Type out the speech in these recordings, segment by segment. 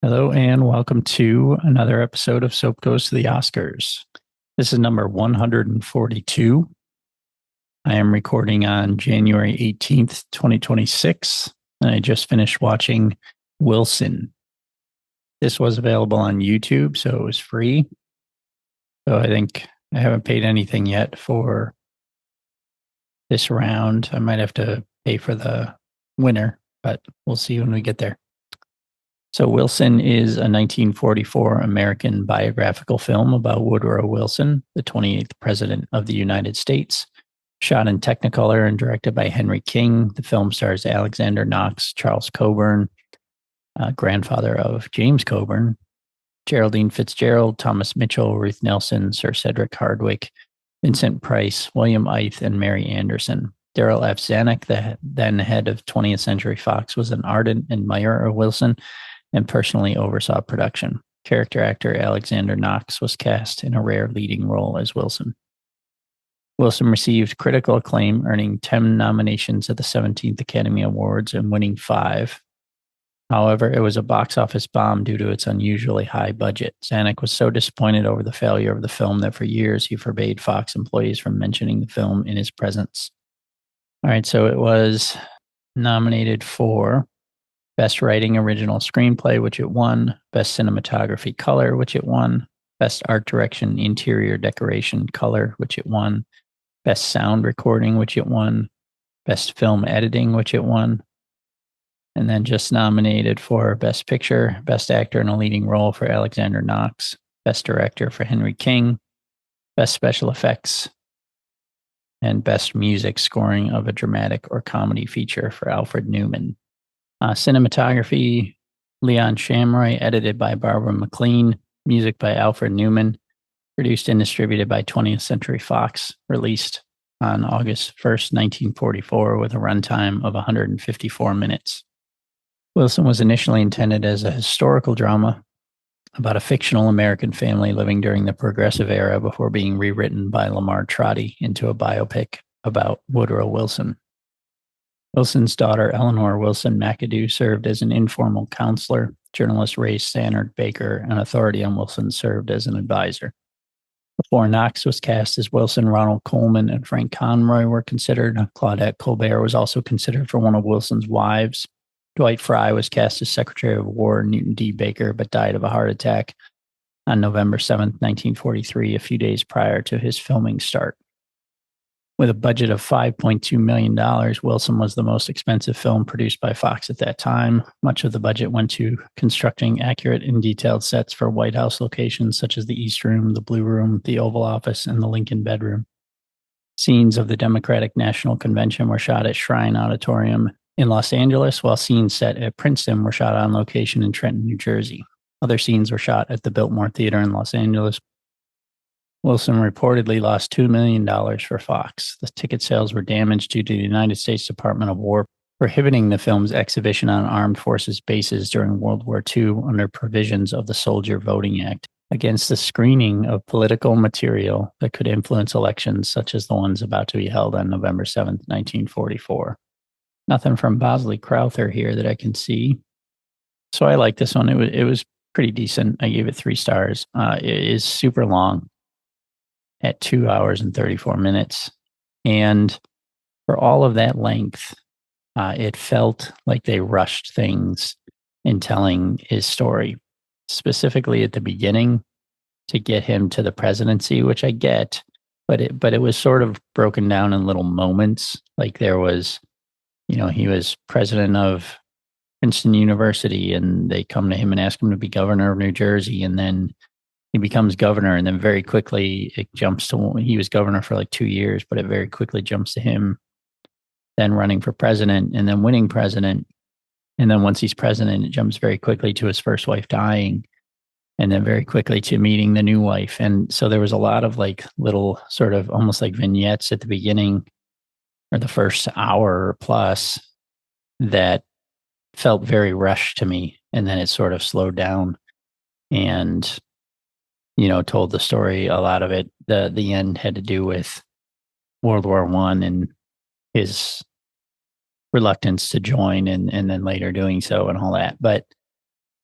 Hello and welcome to another episode of Soap Goes to the Oscars. This is number 142. I am recording on January 18th, 2026, and I just finished watching Wilson. This was available on YouTube, so it was free. So I think I haven't paid anything yet for this round. I might have to pay for the winner, but we'll see when we get there. So Wilson is a 1944 American biographical film about Woodrow Wilson, the 28th President of the United States. Shot in Technicolor and directed by Henry King. The film stars Alexander Knox, Charles Coburn, grandfather of James Coburn, Geraldine Fitzgerald, Thomas Mitchell, Ruth Nelson, Sir Cedric Hardwicke, Vincent Price, William Ith, and Mary Anderson. Darryl F. Zanuck, the then head of 20th Century Fox, was an ardent admirer of Wilson and personally oversaw production. Character actor Alexander Knox was cast in a rare leading role as Wilson. Wilson received critical acclaim, earning 10 nominations at the 17th Academy Awards and winning 5. However, it was a box office bomb due to its unusually high budget. Zanuck was so disappointed over the failure of the film that for years he forbade Fox employees from mentioning the film in his presence. All right, so it was nominated for Best Writing Original Screenplay, which it won. Best Cinematography Color, which it won. Best Art Direction Interior Decoration Color, which it won. Best Sound Recording, which it won. Best Film Editing, which it won. And then just nominated for Best Picture, Best Actor in a Leading Role for Alexander Knox, Best Director for Henry King, Best Special Effects, and Best Music Scoring of a Dramatic or Comedy Feature for Alfred Newman. Cinematography, Leon Shamroy, edited by Barbara McLean, music by Alfred Newman, produced and distributed by 20th Century Fox, released on August 1st, 1944, with a runtime of 154 minutes. Wilson was initially intended as a historical drama about a fictional American family living during the Progressive Era before being rewritten by Lamar Trotti into a biopic about Woodrow Wilson. Wilson's daughter, Eleanor Wilson McAdoo, served as an informal counselor. Journalist Ray Stannard Baker, an authority on Wilson, served as an advisor. Before Knox was cast as Wilson, Ronald Colman and Frank Conroy were considered. Claudette Colbert was also considered for one of Wilson's wives. Dwight Fry was cast as Secretary of War Newton D. Baker, but died of a heart attack on November 7, 1943, a few days prior to his filming start. With a budget of $5.2 million, Wilson was the most expensive film produced by Fox at that time. Much of the budget went to constructing accurate and detailed sets for White House locations such as the East Room, the Blue Room, the Oval Office, and the Lincoln Bedroom. Scenes of the Democratic National Convention were shot at Shrine Auditorium in Los Angeles, while scenes set at Princeton were shot on location in Trenton, New Jersey. Other scenes were shot at the Biltmore Theater in Los Angeles. Wilson reportedly lost $2 million for Fox. The ticket sales were damaged due to the United States Department of War prohibiting the film's exhibition on armed forces bases during World War II under provisions of the Soldier Voting Act against the screening of political material that could influence elections such as the ones about to be held on November 7th, 1944. Nothing from Bosley Crowther here that I can see. So I like this one. It was pretty decent. I gave it 3 stars. It is super long at 2 hours and 34 minutes. And for all of that length, it felt like they rushed things in telling his story, specifically at the beginning to get him to the presidency, which I get, but it was sort of broken down in little moments. Like there was, he was president of Princeton University and they come to him and ask him to be governor of New Jersey. And then he becomes governor. And then very quickly it jumps to, he was governor for like 2 years, but it very quickly jumps to him then running for president and then winning president. And then once he's president, it jumps very quickly to his first wife dying and then very quickly to meeting the new wife. And so there was a lot of like little sort of almost like vignettes at the beginning or the first hour or plus that felt very rushed to me. And then it sort of slowed down and, told the story. A lot of it, the end had to do with World War I and his reluctance to join and then later doing so and all that. But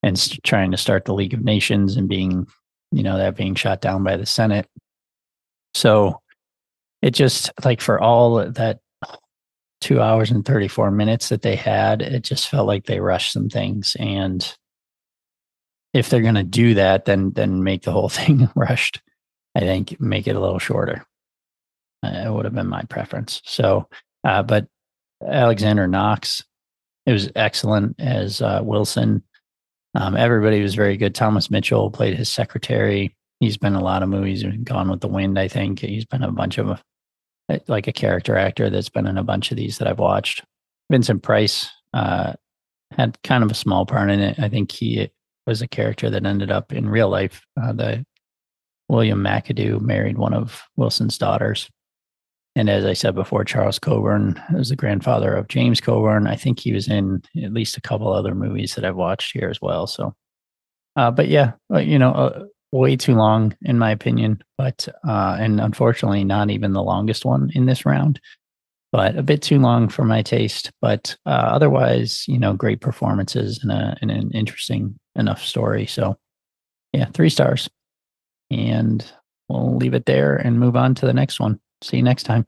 and trying to start the League of Nations and being, that being shot down by the Senate. So it just, like, for all that 2 hours and 34 minutes that they had, it just felt like they rushed some things. And if they're going to do that, then make the whole thing rushed. I think make it a little shorter. It would have been my preference. So, but Alexander Knox, it was excellent as Wilson. Everybody was very good. Thomas Mitchell played his secretary. He's been in a lot of movies. Gone with the Wind, I think. He's been a bunch of, like, a character actor that's been in a bunch of these that I've watched. Vincent Price had kind of a small part in it. I think he was a character that ended up in real life. The William McAdoo married one of Wilson's daughters. And as I said before, Charles Coburn was the grandfather of James Coburn. I think he was in at least a couple other movies that I've watched here as well. So, but yeah, way too long in my opinion, but, and unfortunately not even the longest one in this round, but a bit too long for my taste. But otherwise, great performances and an interesting enough story. So yeah, 3 stars. And we'll leave it there and move on to the next one. See you next time.